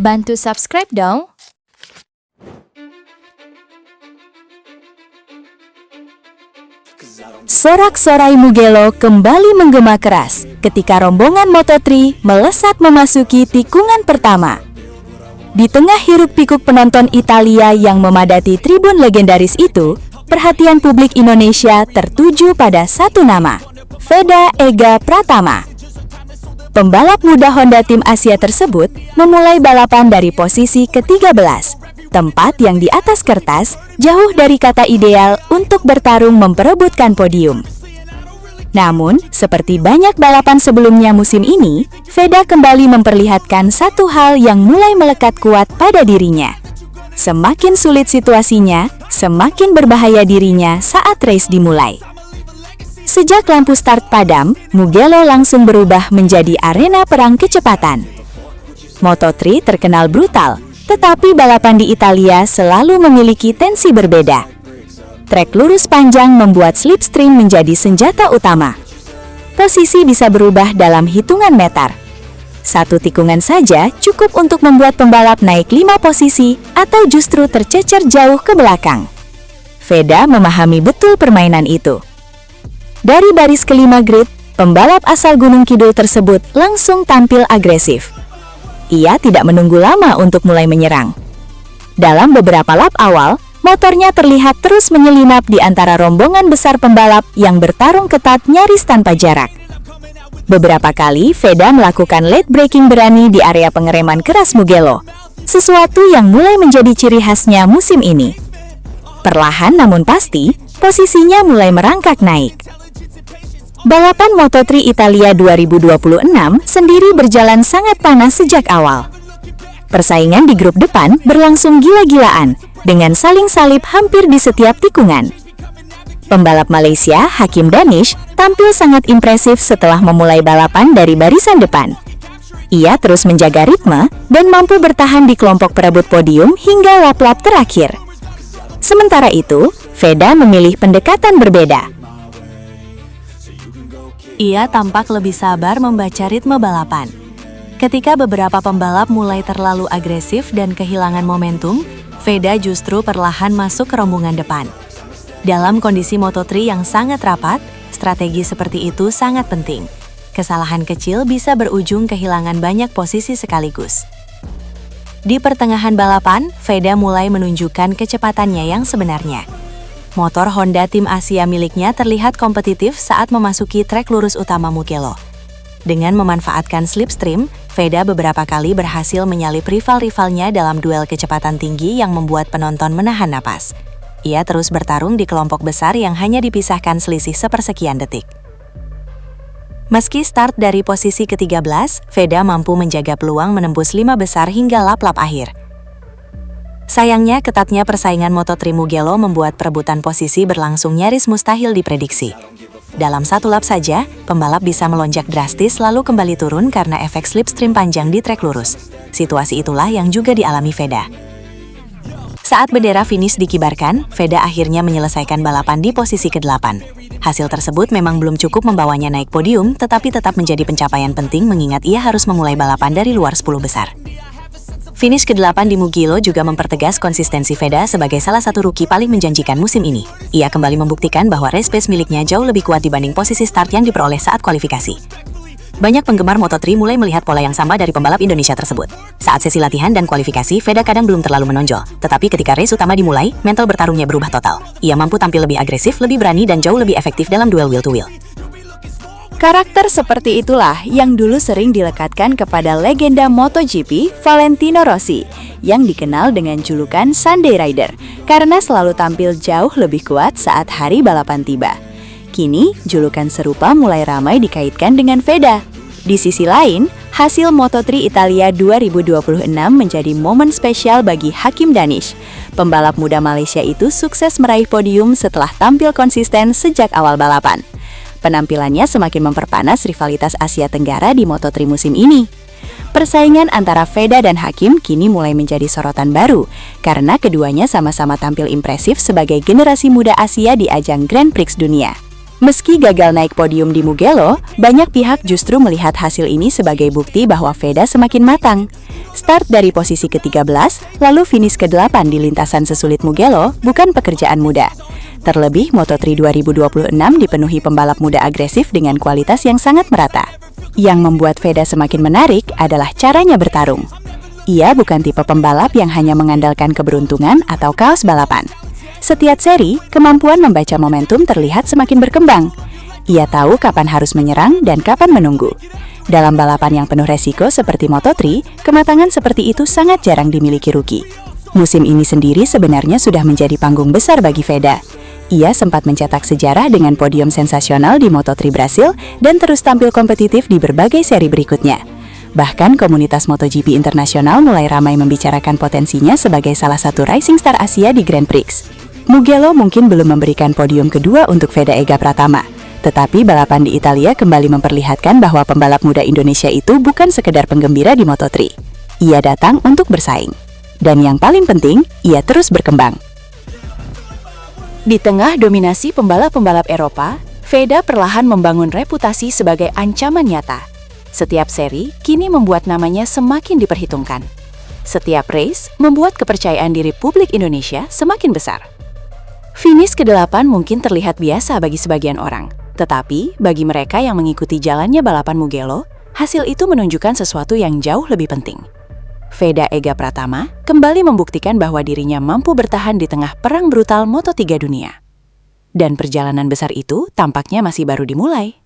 Bantu subscribe dong. Sorak-sorai Mugello kembali menggema keras ketika rombongan Moto3 melesat memasuki tikungan pertama. Di tengah hiruk-pikuk penonton Italia yang memadati tribun legendaris itu, perhatian publik Indonesia tertuju pada satu nama, Veda Ega Pratama. Pembalap muda Honda tim Asia tersebut memulai balapan dari posisi ke-13. Tempat yang di atas kertas, jauh dari kata ideal untuk bertarung memperebutkan podium. Namun, seperti banyak balapan sebelumnya musim ini, Veda kembali memperlihatkan satu hal yang mulai melekat kuat pada dirinya. Semakin sulit situasinya, semakin berbahaya dirinya saat race dimulai. Sejak lampu start padam, Mugello langsung berubah menjadi arena perang kecepatan. Moto3 terkenal brutal, tetapi balapan di Italia selalu memiliki tensi berbeda. Trek lurus panjang membuat slipstream menjadi senjata utama. Posisi bisa berubah dalam hitungan meter. Satu tikungan saja cukup untuk membuat pembalap naik 5 posisi atau justru tercecer jauh ke belakang. Veda memahami betul permainan itu. Dari baris kelima grid, pembalap asal Gunung Kidul tersebut langsung tampil agresif. Ia tidak menunggu lama untuk mulai menyerang. Dalam beberapa lap awal, motornya terlihat terus menyelinap di antara rombongan besar pembalap yang bertarung ketat nyaris tanpa jarak. Beberapa kali, Veda melakukan late braking berani di area pengereman keras Mugello, sesuatu yang mulai menjadi ciri khasnya musim ini. Perlahan namun pasti, posisinya mulai merangkak naik. Balapan Moto3 Italia 2026 sendiri berjalan sangat panas sejak awal. Persaingan di grup depan berlangsung gila-gilaan, dengan saling salip hampir di setiap tikungan. Pembalap Malaysia, Hakim Danish, tampil sangat impresif setelah memulai balapan dari barisan depan. Ia terus menjaga ritme dan mampu bertahan di kelompok perebut podium hingga lap-lap terakhir. Sementara itu, Veda memilih pendekatan berbeda. Ia tampak lebih sabar membaca ritme balapan. Ketika beberapa pembalap mulai terlalu agresif dan kehilangan momentum, Veda justru perlahan masuk ke rombongan depan. Dalam kondisi Moto3 yang sangat rapat, strategi seperti itu sangat penting. Kesalahan kecil bisa berujung kehilangan banyak posisi sekaligus. Di pertengahan balapan, Veda mulai menunjukkan kecepatannya yang sebenarnya. Motor Honda tim Asia miliknya terlihat kompetitif saat memasuki trek lurus utama Mugello. Dengan memanfaatkan slipstream, Veda beberapa kali berhasil menyalip rival-rivalnya dalam duel kecepatan tinggi yang membuat penonton menahan napas. Ia terus bertarung di kelompok besar yang hanya dipisahkan selisih sepersekian detik. Meski start dari posisi ke-13, Veda mampu menjaga peluang menembus 5 besar hingga lap-lap akhir. Sayangnya, ketatnya persaingan Moto3 Mugello membuat perebutan posisi berlangsung nyaris mustahil diprediksi. Dalam satu lap saja, pembalap bisa melonjak drastis lalu kembali turun karena efek slipstream panjang di trek lurus. Situasi itulah yang juga dialami Veda. Saat bendera finish dikibarkan, Veda akhirnya menyelesaikan balapan di posisi ke-8. Hasil tersebut memang belum cukup membawanya naik podium, tetapi tetap menjadi pencapaian penting mengingat ia harus memulai balapan dari luar 10 besar. Finish ke-8 di Mugello juga mempertegas konsistensi Veda sebagai salah satu rookie paling menjanjikan musim ini. Ia kembali membuktikan bahwa race pace miliknya jauh lebih kuat dibanding posisi start yang diperoleh saat kualifikasi. Banyak penggemar Moto3 mulai melihat pola yang sama dari pembalap Indonesia tersebut. Saat sesi latihan dan kualifikasi, Veda kadang belum terlalu menonjol. Tetapi ketika race utama dimulai, mental bertarungnya berubah total. Ia mampu tampil lebih agresif, lebih berani, dan jauh lebih efektif dalam duel wheel-to-wheel. Karakter seperti itulah yang dulu sering dilekatkan kepada legenda MotoGP Valentino Rossi yang dikenal dengan julukan Sunday Rider karena selalu tampil jauh lebih kuat saat hari balapan tiba. Kini, julukan serupa mulai ramai dikaitkan dengan Veda. Di sisi lain, hasil Moto3 Italia 2026 menjadi momen spesial bagi Hakim Danish. Pembalap muda Malaysia itu sukses meraih podium setelah tampil konsisten sejak awal balapan. Penampilannya semakin memperpanas rivalitas Asia Tenggara di Moto3 musim ini. Persaingan antara Veda dan Hakim kini mulai menjadi sorotan baru, karena keduanya sama-sama tampil impresif sebagai generasi muda Asia di ajang Grand Prix dunia. Meski gagal naik podium di Mugello, banyak pihak justru melihat hasil ini sebagai bukti bahwa Veda semakin matang. Start dari posisi ke-13, lalu finish ke-8 di lintasan sesulit Mugello bukan pekerjaan mudah. Terlebih, Moto3 2026 dipenuhi pembalap muda agresif dengan kualitas yang sangat merata. Yang membuat Veda semakin menarik adalah caranya bertarung. Ia bukan tipe pembalap yang hanya mengandalkan keberuntungan atau kaos balapan. Setiap seri, kemampuan membaca momentum terlihat semakin berkembang. Ia tahu kapan harus menyerang dan kapan menunggu. Dalam balapan yang penuh resiko seperti Moto3, kematangan seperti itu sangat jarang dimiliki rookie. Musim ini sendiri sebenarnya sudah menjadi panggung besar bagi Veda. Ia sempat mencetak sejarah dengan podium sensasional di Moto3 Brasil dan terus tampil kompetitif di berbagai seri berikutnya. Bahkan komunitas MotoGP internasional mulai ramai membicarakan potensinya sebagai salah satu rising star Asia di Grand Prix. Mugello mungkin belum memberikan podium kedua untuk Veda Ega Pratama, tetapi balapan di Italia kembali memperlihatkan bahwa pembalap muda Indonesia itu bukan sekedar penggembira di Moto3. Ia datang untuk bersaing. Dan yang paling penting, ia terus berkembang. Di tengah dominasi pembalap-pembalap Eropa, Veda perlahan membangun reputasi sebagai ancaman nyata. Setiap seri kini membuat namanya semakin diperhitungkan. Setiap race membuat kepercayaan diri publik Indonesia semakin besar. Finish ke-8 mungkin terlihat biasa bagi sebagian orang, tetapi bagi mereka yang mengikuti jalannya balapan Mugello, hasil itu menunjukkan sesuatu yang jauh lebih penting. Veda Ega Pratama kembali membuktikan bahwa dirinya mampu bertahan di tengah perang brutal Moto3 dunia. Dan perjalanan besar itu tampaknya masih baru dimulai.